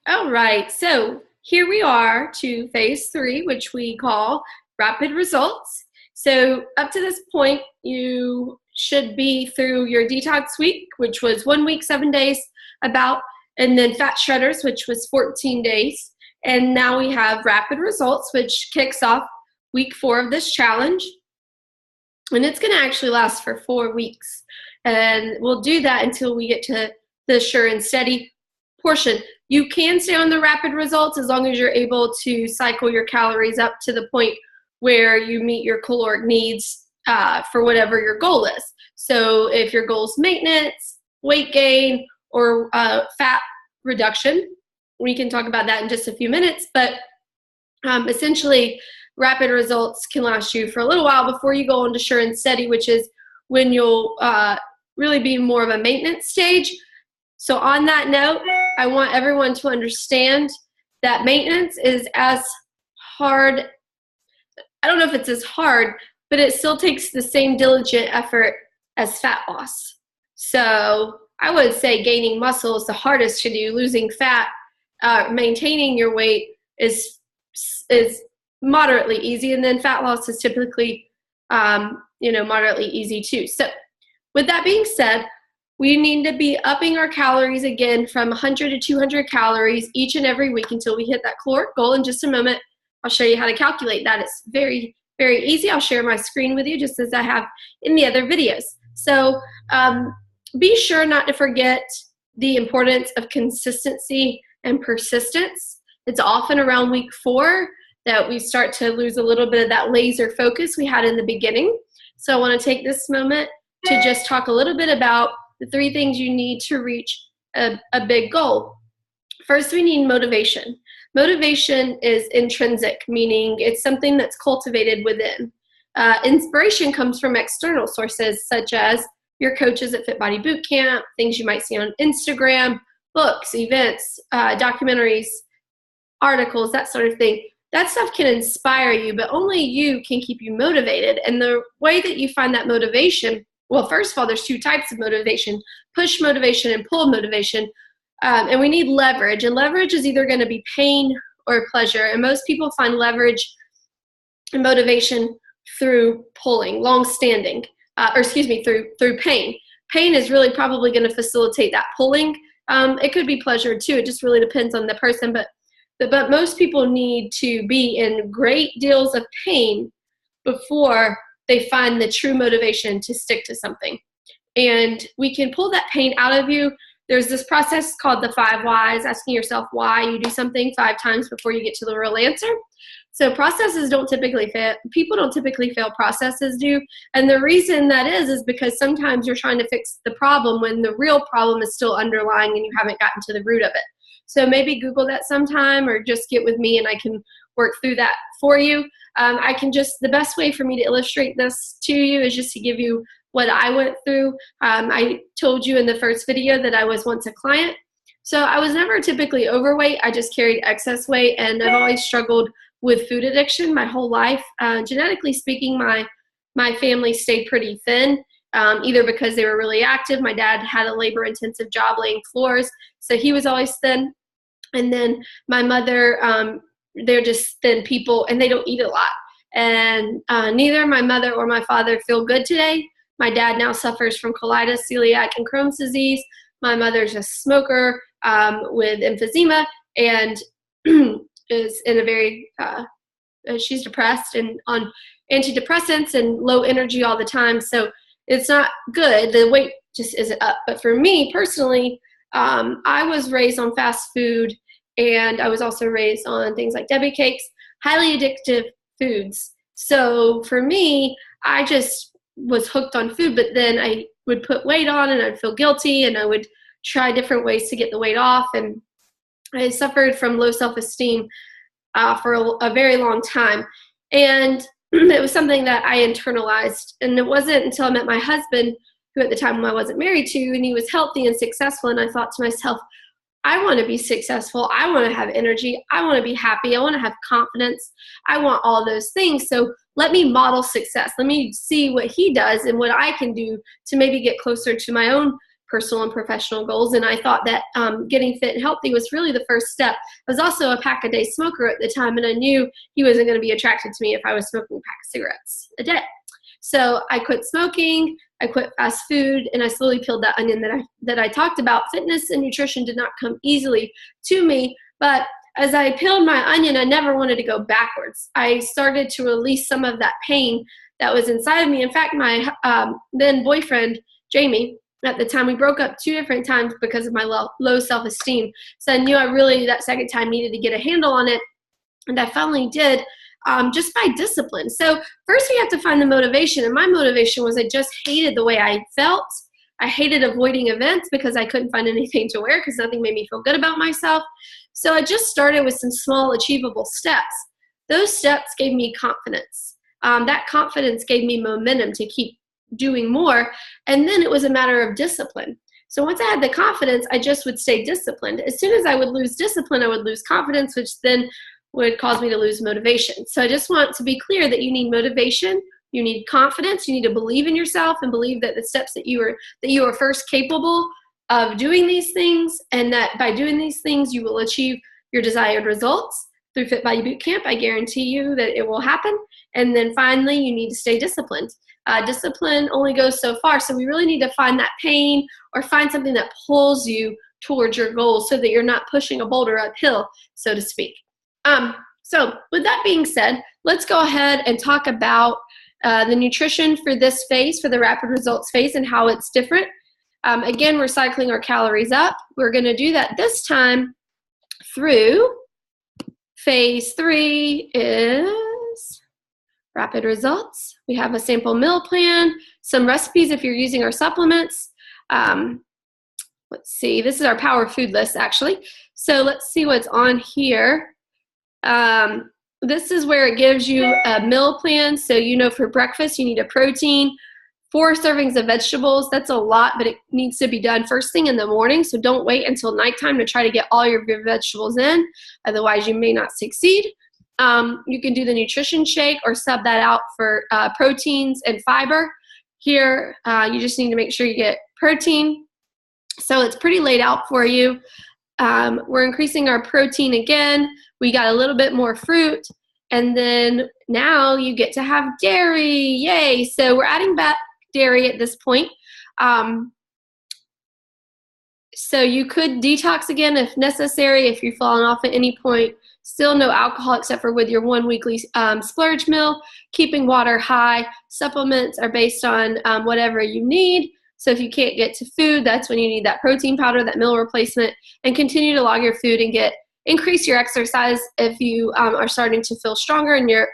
All right, so here we are to phase 3, which we call rapid results. So up to this point, you should be through your detox week, which was 1 week, 7 days about, and then fat shredders, which was 14 days. And now we have rapid results, which kicks off week 4 of this challenge. And it's going to actually last for 4 weeks. And we'll do that until we get to the sure and steady portion. You can stay on the rapid results as long as you're able to cycle your calories up to the point where you meet your caloric needs for whatever your goal is. So if your goal is maintenance, weight gain, or fat reduction, we can talk about that in just a few minutes. But essentially, rapid results can last you for a little while before you go on to sure and steady, which is when you'll really be more of a maintenance stage. So on that note, I want everyone to understand that maintenance is as hard. I don't know if it's as hard, but it still takes the same diligent effort as fat loss. So I would say gaining muscle is the hardest to do. Losing fat, maintaining your weight is moderately easy, and then fat loss is typically moderately easy too. So with that being said, we need to be upping our calories again from 100 to 200 calories each and every week until we hit that caloric goal. In just a moment, I'll show you how to calculate that. It's very, very easy. I'll share my screen with you just as I have in the other videos. So be sure not to forget the importance of consistency and persistence. It's often around week 4 that we start to lose a little bit of that laser focus we had in the beginning. So I want to take this moment to just talk a little bit about the 3 things you need to reach a big goal. First, we need motivation. Motivation is intrinsic, meaning it's something that's cultivated within. Inspiration comes from external sources, such as your coaches at Fit Body Bootcamp, things you might see on Instagram, books, events, documentaries, articles, that sort of thing. That stuff can inspire you, but only you can keep you motivated. And the way that you find that motivation, well, first of all, there's 2 types of motivation: push motivation and pull motivation. And we need leverage. And leverage is either going to be pain or pleasure. And most people find leverage and motivation through pulling, long-standing, through pain. Pain is really probably going to facilitate that pulling. It could be pleasure too. It just really depends on the person. But most people need to be in great deals of pain before they find the true motivation to stick to something. And we can pull that pain out of you. There's this process called the 5 whys, asking yourself why you do something 5 times before you get to the real answer. So processes don't typically fail. People don't typically fail, processes do. And the reason that is because sometimes you're trying to fix the problem when the real problem is still underlying and you haven't gotten to the root of it. So maybe Google that sometime or just get with me and I can work through that for you. The best way for me to illustrate this to you is just to give you what I went through. I told you in the first video that I was once a client. So I was never typically overweight. I just carried excess weight, and I've always struggled with food addiction my whole life. Genetically speaking, my family stayed pretty thin, either because they were really active. My dad had a labor-intensive job laying floors, so he was always thin. And then my mother, they're just thin people, and they don't eat a lot. And neither my mother or my father feel good today. My dad now suffers from colitis, celiac, and Crohn's disease. My mother's a smoker with emphysema and is in a very, she's depressed and on antidepressants and low energy all the time. So it's not good. The weight just isn't up. But for me personally, I was raised on fast food, and I was also raised on things like Debbie cakes, highly addictive foods. So for me, I just was hooked on food, but then I would put weight on and I'd feel guilty, and I would try different ways to get the weight off. And I suffered from low self-esteem for a very long time. And it was something that I internalized. And it wasn't until I met my husband, who at the time I wasn't married to, and he was healthy and successful. And I thought to myself, I want to be successful. I want to have energy. I want to be happy. I want to have confidence. I want all those things. So let me model success. Let me see what he does and what I can do to maybe get closer to my own personal and professional goals. And I thought that getting fit and healthy was really the first step. I was also a pack-a-day smoker at the time, and I knew he wasn't going to be attracted to me if I was smoking a pack of cigarettes a day. So I quit smoking, I quit fast food, and I slowly peeled that onion that I talked about. Fitness and nutrition did not come easily to me, but as I peeled my onion, I never wanted to go backwards. I started to release some of that pain that was inside of me. In fact, my then boyfriend, Jamie, at the time, we broke up 2 different times because of my low self-esteem. So I knew I really, that second time, needed to get a handle on it. And I finally did, just by discipline. So first we have to find the motivation. And my motivation was I just hated the way I felt. I hated avoiding events because I couldn't find anything to wear because nothing made me feel good about myself. So I just started with some small achievable steps. Those steps gave me confidence. That confidence gave me momentum to keep doing more. And then it was a matter of discipline. So once I had the confidence, I just would stay disciplined. As soon as I would lose discipline, I would lose confidence, which then would cause me to lose motivation. So I just want to be clear that you need motivation, you need confidence, you need to believe in yourself and believe that the steps that you are first capable of doing these things, and that by doing these things you will achieve your desired results. Through Fit Body Bootcamp, I guarantee you that it will happen. And then finally, you need to stay disciplined. Discipline only goes so far, so we really need to find that pain or find something that pulls you towards your goals so that you're not pushing a boulder uphill, so to speak. So with that being said, let's go ahead and talk about the nutrition for this phase, for the rapid results phase, and how it's different. Again, we're cycling our calories up. We're going to do that this time through phase 3 is rapid results. We have a sample meal plan, some recipes if you're using our supplements. Let's see, this is our power food list actually. So let's see what's on here. This is where it gives you a meal plan. So you know for breakfast you need a protein, 4 servings of vegetables. That's a lot, but it needs to be done first thing in the morning. So don't wait until nighttime to try to get all your vegetables in. Otherwise you may not succeed. You can do the nutrition shake or sub that out for proteins and fiber. Here, you just need to make sure you get protein. So it's pretty laid out for you. We're increasing our protein again. We got a little bit more fruit. And then now you get to have dairy. Yay. So we're adding back dairy at this point. So you could detox again if necessary, if you've fallen off at any point. Still no alcohol except for with your 1 weekly splurge meal. Keeping water high. Supplements are based on whatever you need. So if you can't get to food, that's when you need that protein powder, that meal replacement, and continue to log your food and increase your exercise if you are starting to feel stronger and your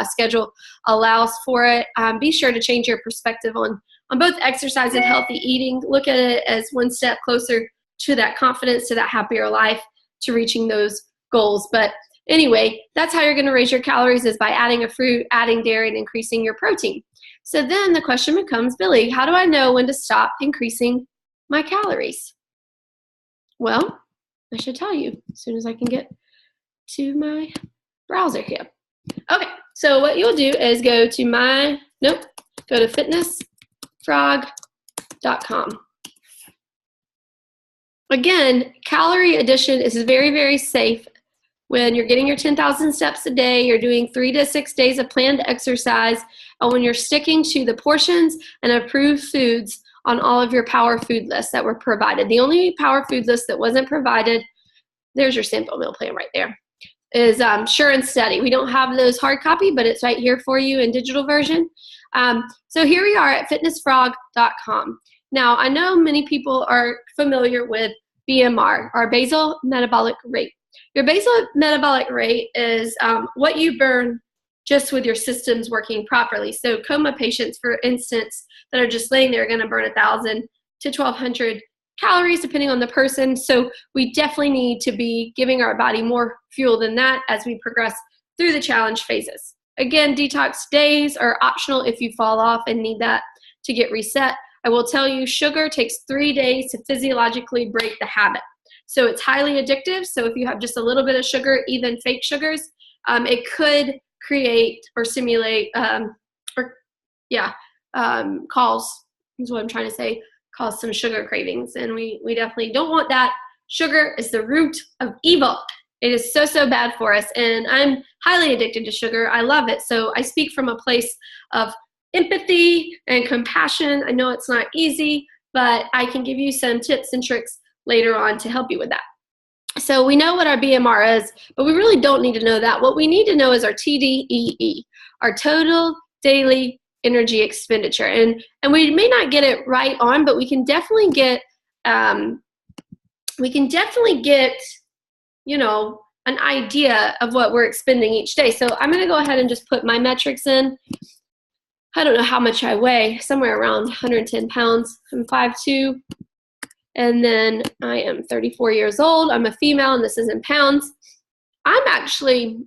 schedule allows for it. Be sure to change your perspective on both exercise and healthy eating. Look at it as one step closer to that confidence, to that happier life, to reaching those goals. But anyway, that's how you're going to raise your calories, is by adding a fruit, adding dairy, and increasing your protein. So then the question becomes, Billy, how do I know when to stop increasing my calories? Well, I should tell you as soon as I can get to my browser here. Okay, so what you'll do is go to fitnessfrog.com. Again, calorie addition is very, very safe. When you're getting your 10,000 steps a day, you're doing 3 to 6 days of planned exercise, and when you're sticking to the portions and approved foods on all of your power food lists that were provided. The only power food list that wasn't provided, there's your sample meal plan right there, is Sure and Steady. We don't have those hard copy, but it's right here for you in digital version. So here we are at fitnessfrog.com. Now, I know many people are familiar with BMR, our basal metabolic rate. Your basal metabolic rate is what you burn just with your systems working properly. So coma patients, for instance, that are just laying there are going to burn 1,000 to 1,200 calories depending on the person. So we definitely need to be giving our body more fuel than that as we progress through the challenge phases. Again, detox days are optional if you fall off and need that to get reset. I will tell you, sugar takes 3 days to physiologically break the habit. So it's highly addictive. So if you have just a little bit of sugar, even fake sugars, it could create or simulate, cause, is what I'm trying to say, cause some sugar cravings, and we definitely don't want that. Sugar is the root of evil. It is so, so bad for us, and I'm highly addicted to sugar. I love it, so I speak from a place of empathy and compassion. I know it's not easy, but I can give you some tips and tricks later on to help you with that. So we know what our BMR is, but we really don't need to know that. What we need to know is our TDEE, our total daily energy expenditure. And we may not get it right on, but we can definitely get, you know, an idea of what we're expending each day. So I'm going to go ahead and just put my metrics in. I don't know how much I weigh, somewhere around 110 pounds. I'm 5'2", and then I am 34 years old. I'm a female, and this is in pounds. I'm actually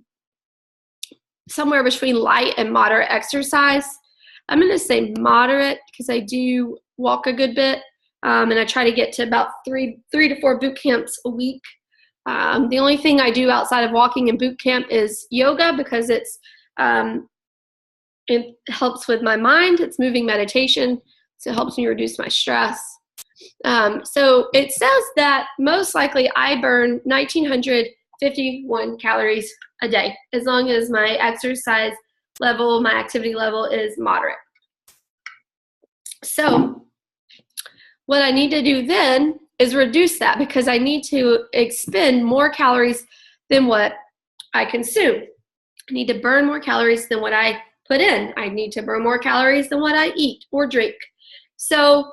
somewhere between light and moderate exercise. I'm going to say moderate because I do walk a good bit, and I try to get to about three to four boot camps a week. The only thing I do outside of walking and boot camp is yoga, because it helps with my mind. It's moving meditation, so it helps me reduce my stress. So it says that most likely I burn 1,951 calories a day, as long as my exercise level, my activity level is moderate. So what I need to do then is reduce that, because I need to expend more calories than what I consume. I need to burn more calories than what I put in. I need to burn more calories than what I eat or drink. So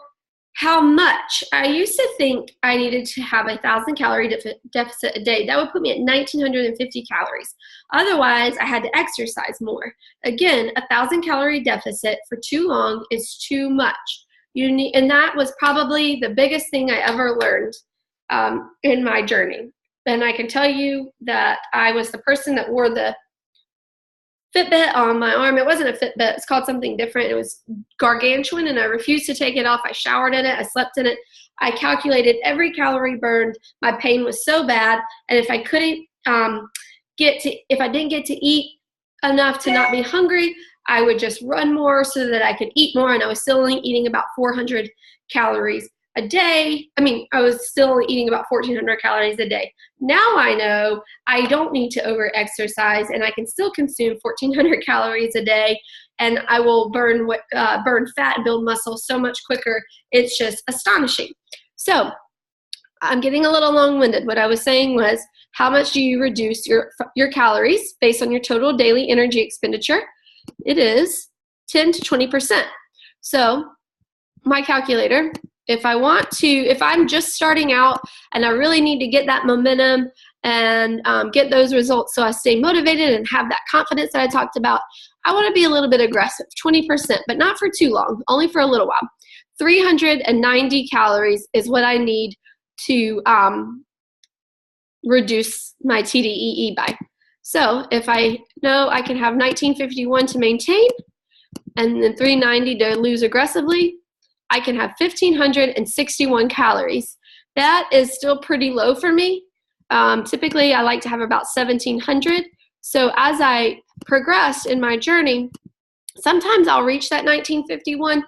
how much? I used to think I needed to have 1,000 calorie deficit a day. That would put me at 1,950 calories. Otherwise, I had to exercise more. Again, 1,000 calorie deficit for too long is too much. And that was probably the biggest thing I ever learned in my journey. And I can tell you that I was the person that wore the Fitbit on my arm. It wasn't a Fitbit. It's called something different. It was gargantuan, and I refused to take it off. I showered in it. I slept in it. I calculated every calorie burned. My pain was so bad, and if I couldn't if I didn't get to eat enough to not be hungry, I would just run more so that I could eat more, and I was still only eating about 400 calories a day. I mean, I was still eating about 1,400 calories a day. Now I know I don't need to over-exercise, and I can still consume 1,400 calories a day, and I will burn fat and build muscle so much quicker. It's just astonishing. So I'm getting a little long-winded. What I was saying was, how much do you reduce your calories based on your total daily energy expenditure? It is 10 to 20%. So my calculator, if I'm just starting out and I really need to get that momentum and get those results so I stay motivated and have that confidence that I talked about, I want to be a little bit aggressive, 20%, but not for too long, only for a little while. 390 calories is what I need to reduce my TDEE by. So if I know I can have 1951 to maintain and then 390 to lose aggressively, I can have 1,561 calories. That is still pretty low for me. Typically, I like to have about 1,700. So as I progress in my journey, sometimes I'll reach that 1951,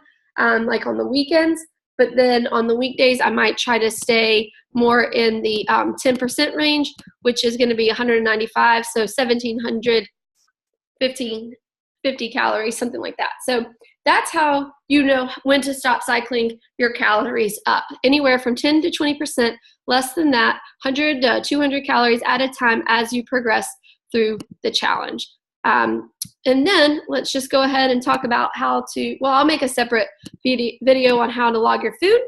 like on the weekends, but then on the weekdays, I might try to stay more in the 10% range, which is going to be 195, so 1,750 calories, something like that. So that's how you know when to stop cycling your calories up. Anywhere from 10 to 20%, less than that, 100 to 200 calories at a time as you progress through the challenge. And then let's just go ahead and talk about how to, well, I'll make a separate video on how to log your food.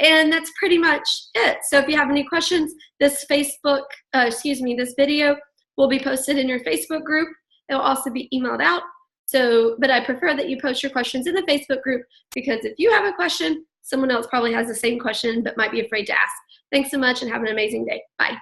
And that's pretty much it. So if you have any questions, this video will be posted in your Facebook group. It will also be emailed out. So, but I prefer that you post your questions in the Facebook group, because if you have a question, someone else probably has the same question but might be afraid to ask. Thanks so much and have an amazing day. Bye.